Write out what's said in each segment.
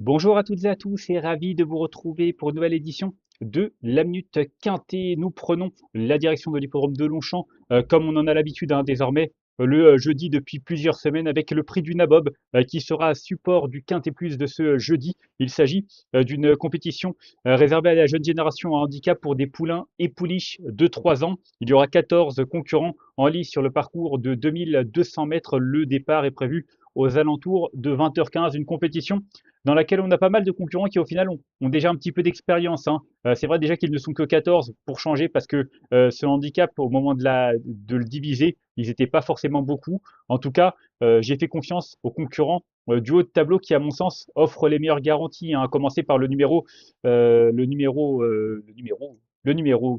Bonjour à toutes et à tous et ravi de vous retrouver pour une nouvelle édition de la Minute Quintée. Nous prenons la direction de l'hippodrome de Longchamp, comme on en a l'habitude désormais, le jeudi depuis plusieurs semaines avec le prix du Nabob qui sera support du Quintet Plus de ce jeudi. Il s'agit d'une compétition réservée à la jeune génération à handicap pour des poulains et pouliches de 3 ans. Il y aura 14 concurrents en lice sur le parcours de 2200 mètres. Le départ est prévu aux alentours de 20h15, une compétition dans laquelle on a pas mal de concurrents qui au final ont déjà un petit peu d'expérience, hein. C'est vrai déjà qu'ils ne sont que 14 pour changer parce que ce handicap, au moment de le diviser, ils n'étaient pas forcément beaucoup. En tout cas, j'ai fait confiance aux concurrents du haut de tableau qui, à mon sens, offrent les meilleures garanties, hein, à commencer par le numéro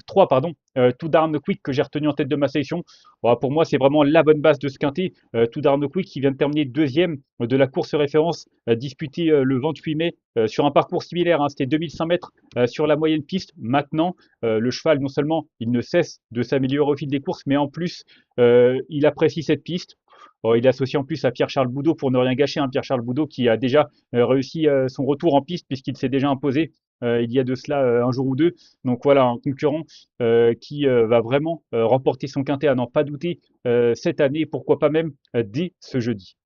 3, pardon, Too Darn Quick que j'ai retenu en tête de ma sélection. Bon, pour moi, c'est vraiment la bonne base de ce quintet. Too Darn Quick qui vient de terminer deuxième de la course référence disputée le 28 mai sur un parcours similaire, hein, c'était 2100 mètres sur la moyenne piste. Maintenant, le cheval, non seulement il ne cesse de s'améliorer au fil des courses, mais en plus, il apprécie cette piste. Bon, il est associé en plus à Pierre-Charles Boudot pour ne rien gâcher, hein, Pierre-Charles Boudot qui a déjà réussi son retour en piste puisqu'il s'est déjà imposé il y a de cela un jour ou deux. Donc voilà, un concurrent qui va vraiment remporter son quintet à n'en pas douter cette année, pourquoi pas même dès ce jeudi.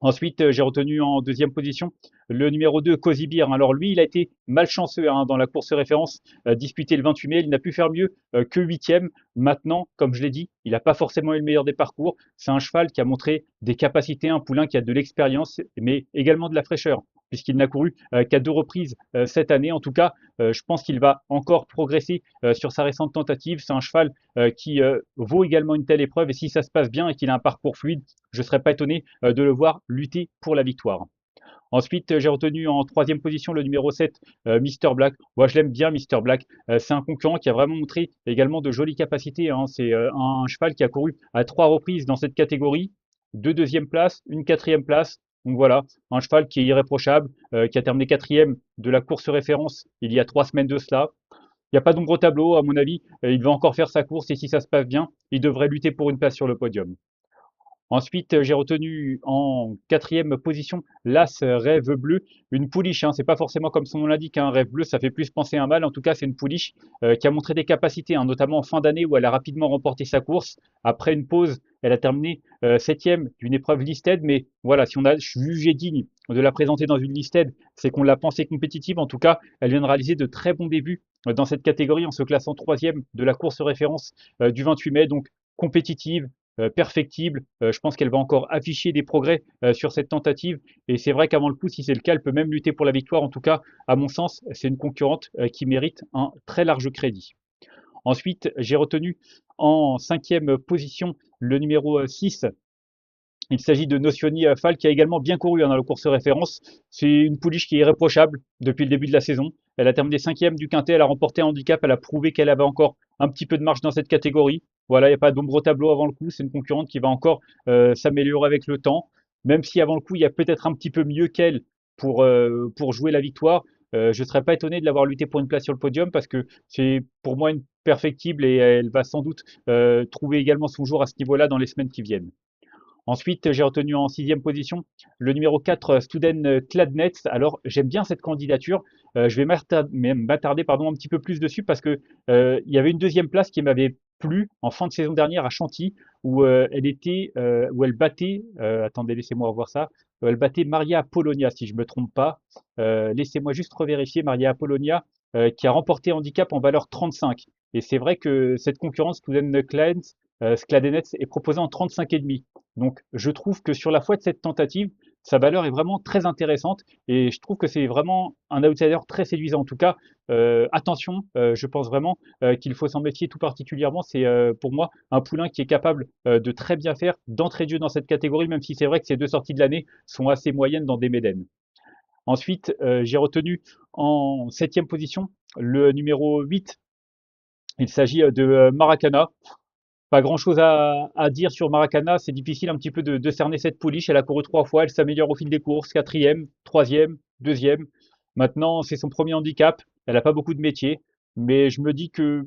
Ensuite, j'ai retenu en deuxième position le numéro 2, Cosibir. Alors lui, il a été malchanceux dans la course référence disputée le 28 mai. Il n'a pu faire mieux que huitième. Maintenant, comme je l'ai dit, il n'a pas forcément eu le meilleur des parcours. C'est un cheval qui a montré des capacités, un poulain qui a de l'expérience, mais également de la fraîcheur, puisqu'il n'a couru qu'à 2 reprises cette année. En tout cas, je pense qu'il va encore progresser sur sa récente tentative. C'est un cheval qui vaut également une telle épreuve. Et si ça se passe bien et qu'il a un parcours fluide, je ne serais pas étonné de le voir lutter pour la victoire. Ensuite, j'ai retenu en troisième position le numéro 7, Mister Black. Moi, je l'aime bien, Mister Black. C'est un concurrent qui a vraiment montré également de jolies capacités, hein. C'est un cheval qui a couru à 3 reprises dans cette catégorie, 2 deuxièmes places, une quatrième place. Donc voilà, un cheval qui est irréprochable, qui a terminé quatrième de la course référence il y a 3 semaines de cela. Il n'y a pas d'ombre au tableau, à mon avis. Il va encore faire sa course et si ça se passe bien, il devrait lutter pour une place sur le podium. Ensuite, j'ai retenu en quatrième position l'As Rêve Bleu, une pouliche, hein, c'est pas forcément comme son nom l'indique, un Rêve Bleu, ça fait plus penser à un mâle. En tout cas, c'est une pouliche qui a montré des capacités, hein, notamment en fin d'année où elle a rapidement remporté sa course. Après une pause, elle a terminé septième d'une épreuve listed, mais voilà, si on a jugé digne de la présenter dans une listed, c'est qu'on l'a pensée compétitive. En tout cas, elle vient de réaliser de très bons débuts dans cette catégorie en se classant troisième de la course référence du 28 mai, donc compétitive, perfectible. Je pense qu'elle va encore afficher des progrès sur cette tentative. Et c'est vrai qu'avant le coup, si c'est le cas, elle peut même lutter pour la victoire. En tout cas, à mon sens, c'est une concurrente qui mérite un très large crédit. Ensuite, j'ai retenu en cinquième position le numéro 6. Il s'agit de Nocioni Fall qui a également bien couru dans la course référence. C'est une pouliche qui est irréprochable depuis le début de la saison. Elle a terminé cinquième du quintet, elle a remporté un handicap, elle a prouvé qu'elle avait encore un petit peu de marge dans cette catégorie. Voilà, il n'y a pas d'ombre au tableau avant le coup. C'est une concurrente qui va encore s'améliorer avec le temps. Même si avant le coup, il y a peut-être un petit peu mieux qu'elle pour jouer la victoire. Je ne serais pas étonné de l'avoir lutté pour une place sur le podium parce que c'est pour moi une perfectible et elle va sans doute trouver également son jour à ce niveau-là dans les semaines qui viennent. Ensuite, j'ai retenu en sixième position le numéro 4, Studen Kladnetz. Alors, j'aime bien cette candidature. Je vais m'attarder un petit peu plus dessus parce que il y avait une deuxième place qui m'avait plu en fin de saison dernière à Chantilly où elle battait, attendez, laissez-moi revoir ça, où elle battait Maria Apollonia, si je ne me trompe pas. Laissez-moi juste revérifier Maria Apollonia qui a remporté handicap en valeur 35. Et c'est vrai que cette concurrence Studen Skladenetz est proposée en 35,5. Donc, je trouve que sur la foi de cette tentative, sa valeur est vraiment très intéressante et je trouve que c'est vraiment un outsider très séduisant. En tout cas, attention, je pense vraiment qu'il faut s'en méfier tout particulièrement. C'est pour moi un poulain qui est capable de très bien faire d'entrée de jeu dans cette catégorie, même si c'est vrai que ces deux sorties de l'année sont assez moyennes dans des médaines. Ensuite, j'ai retenu en septième position le numéro 8. Il s'agit de Maracana. Pas grand-chose à dire sur Maracana. C'est difficile un petit peu de cerner cette pouliche. Elle a couru 3 fois. Elle s'améliore au fil des courses. Quatrième, troisième, deuxième. Maintenant, c'est son premier handicap. Elle n'a pas beaucoup de métier. Mais je me dis que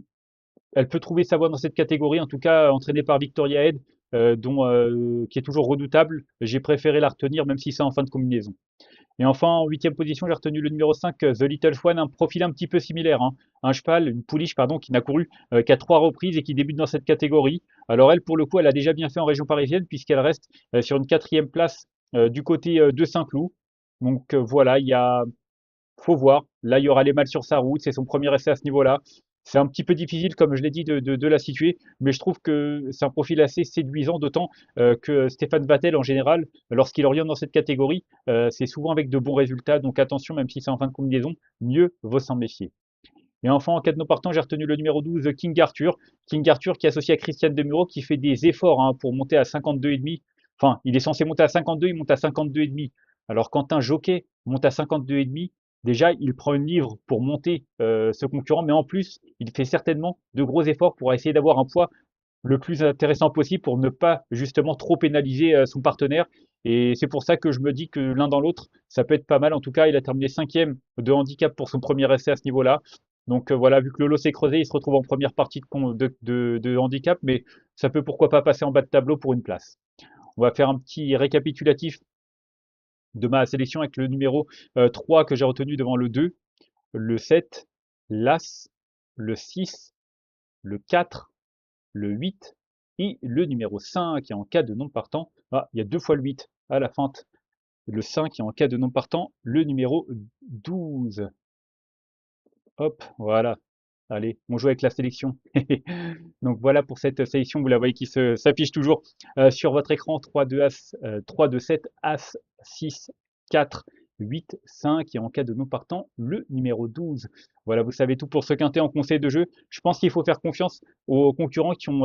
elle peut trouver sa voie dans cette catégorie. En tout cas, entraînée par Victoria Head, qui est toujours redoutable. J'ai préféré la retenir, même si c'est en fin de combinaison. Et enfin, en huitième position, j'ai retenu le numéro 5, The Little Swan, un profil un petit peu similaire, hein. Un cheval, une pouliche, pardon, qui n'a couru qu'à 3 reprises et qui débute dans cette catégorie. Alors elle, pour le coup, elle a déjà bien fait en région parisienne puisqu'elle reste sur une quatrième place du côté de Saint-Cloud. Donc voilà, faut voir. Là, il y aura les mâles sur sa route. C'est son premier essai à ce niveau-là. C'est un petit peu difficile, comme je l'ai dit, de la situer, mais je trouve que c'est un profil assez séduisant, d'autant que Stéphane Vattel, en général, lorsqu'il oriente dans cette catégorie, c'est souvent avec de bons résultats. Donc attention, même si c'est en fin de combinaison, mieux vaut s'en méfier. Et enfin, en cas de non partant, j'ai retenu le numéro 12, King Arthur. King Arthur qui est associé à Christian Demuro, qui fait des efforts hein, pour monter à 52,5. Enfin, il est censé monter à 52, il monte à 52,5. Alors, quand un jockey monte à 52,5, déjà, il prend une livre pour monter ce concurrent, mais en plus, il fait certainement de gros efforts pour essayer d'avoir un poids le plus intéressant possible pour ne pas justement trop pénaliser son partenaire. Et c'est pour ça que je me dis que l'un dans l'autre, ça peut être pas mal. En tout cas, il a terminé cinquième de handicap pour son premier essai à ce niveau-là. Donc voilà, vu que le lot s'est creusé, il se retrouve en première partie de handicap, mais ça peut pourquoi pas passer en bas de tableau pour une place. On va faire un petit récapitulatif de ma sélection avec le numéro 3 que j'ai retenu devant le 2, le 7, l'As, le 6, le 4, le 8 et le numéro 5 et en cas de non partant. Ah, il y a deux fois le 8 à la feinte. Le 5 et en cas de non partant, le numéro 12. Hop, voilà. Allez, on joue avec la sélection. Donc voilà pour cette sélection, vous la voyez qui s'affiche toujours sur votre écran. 3, 2, As, 3, 2, 7, As, 6, 4, 8, 5 et en cas de non partant, le numéro 12. Voilà, vous savez tout pour ce quintet en conseil de jeu. Je pense qu'il faut faire confiance aux concurrents qui ont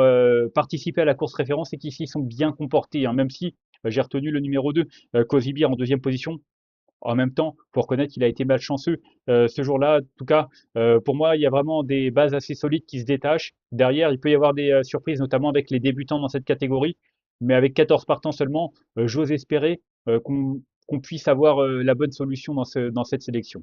participé à la course référence et qui s'y sont bien comportés, hein, même si j'ai retenu le numéro 2, Cosibir en deuxième position. En même temps, faut reconnaître qu'il a été malchanceux ce jour-là. En tout cas, pour moi, il y a vraiment des bases assez solides qui se détachent. Derrière, il peut y avoir des surprises, notamment avec les débutants dans cette catégorie. Mais avec 14 partants seulement, j'ose espérer qu'on puisse avoir la bonne solution dans cette sélection.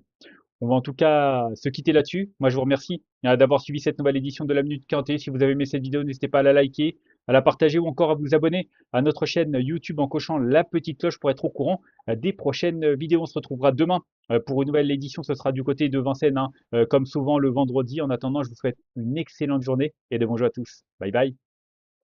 On va en tout cas se quitter là-dessus. Moi, je vous remercie d'avoir suivi cette nouvelle édition de la Minute Quintet. Si vous avez aimé cette vidéo, n'hésitez pas à la liker, à la partager ou encore à vous abonner à notre chaîne YouTube en cochant la petite cloche pour être au courant des prochaines vidéos. On se retrouvera demain pour une nouvelle édition. Ce sera du côté de Vincennes, hein, comme souvent le vendredi. En attendant, je vous souhaite une excellente journée et de bons jeux à tous. Bye bye.